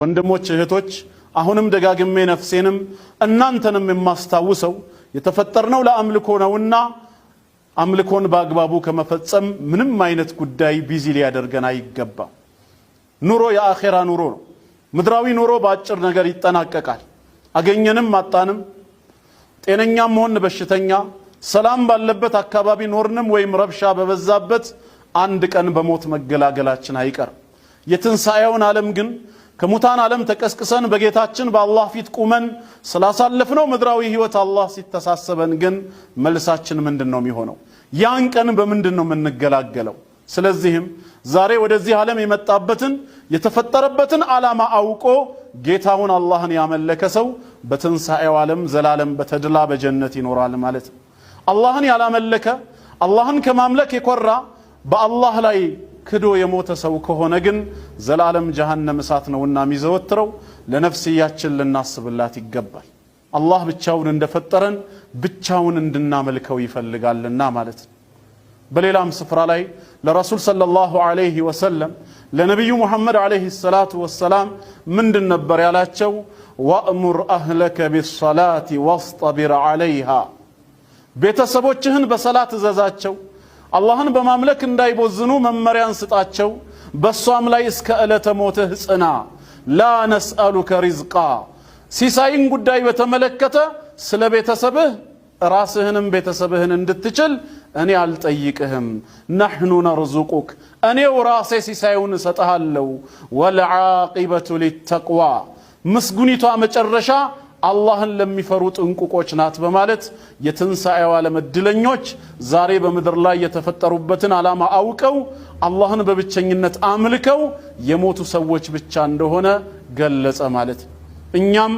ወንድሞች እህቶች አሁንም ደጋግሜ ነፍሴንም እናንተንም የማስታውሰው የተፈጠርነው ለአምልኮ ነውና አምልኮን በአግባቡ ከመፈጸም ምንም አይነት ጉዳይ ቢዚ ሊያደርገን አይገባም። ኑሮ የአኺራ ኑሮ ነው። ምድራዊ ኑሮ በአጭር ነገር ይጠናቀቃል። አገኘንም አጣንም፣ ጤነኛም ሆን በሽተኛ፣ ሰላም ባለበት አካባቢ ኖርንም ወይም ረብሻ በበዛበት አንድ ቀን በሞት መገላገላችን አይቀር። የትንሳኤውን ዓለም ግን ከሙታን ዓለም ተቀስቅሰን በጌታችን በአላህ ፊት ቁመን ስላሳለፍነው ምድራዊ ህይወት አላህ ሲተሳሰበን ግን መልሳችን ምንድነው የሚሆነው? ያን ቀን በምንድነው የምንገላገለው? ስለዚህም ዛሬ ወደዚህ ዓለም የመጣበትን የተፈጠረበትን ዓላማ አውቆ ጌታውን አላህን ያመለከ ሰው በትንሳኤው ዓለም ዘላለም በተድላ በጀነት ይኖራል ማለት ነው። አላህን ያላመለከ አላህን ከማምለክ የኮራ በአላህ ላይ ክዶ የሞተ ሰው ከሆነ ግን ዘላለም ጀሃነም እሳት ነውና የሚዘወትረው ለነፍስያችን ልናስብላት ይገባል። አላህ ብቻውን እንደፈጠረን ብቻውን እንድናመልከው ይፈልጋልና ማለት ነው። በሌላም ስፍራ ላይ ለረሱል ሰለላሁ ዐለይሂ ወሰለም ለነብዩ ሙሐመድ ዐለይሂ ሰላቱ ወሰላም ምንድን ነበር ያላቸው? ወእሙር አህለከ ቢሰላቲ ወስጠቢር ዐለይሃ፣ ቤተሰቦችህን በሰላት እዘዛቸው፣ አላህን በማምለክ እንዳይቦዝኑ መመሪያን ስጣቸው፣ በሷም ላይ እስከ ዕለተ ሞትህ ጽና። ላ ነስአሉከ ሪዝቃ፣ ሲሳይን ጉዳይ በተመለከተ ስለ ቤተሰብህ ራስህንም ቤተሰብህን እንድትችል እኔ አልጠይቅህም። ነሕኑ ነርዙቁክ፣ እኔው ራሴ ሲሳዩን እሰጥሃለሁ። ወልዓቂበቱ ሊተቅዋ፣ ምስጉኒቷ መጨረሻ አላህን ለሚፈሩ ጥንቁቆች ናት በማለት የትንሳኤው ዓለም ዕድለኞች ዛሬ በምድር ላይ የተፈጠሩበትን ዓላማ አውቀው አላህን በብቸኝነት አምልከው የሞቱ ሰዎች ብቻ እንደሆነ ገለጸ ማለት። እኛም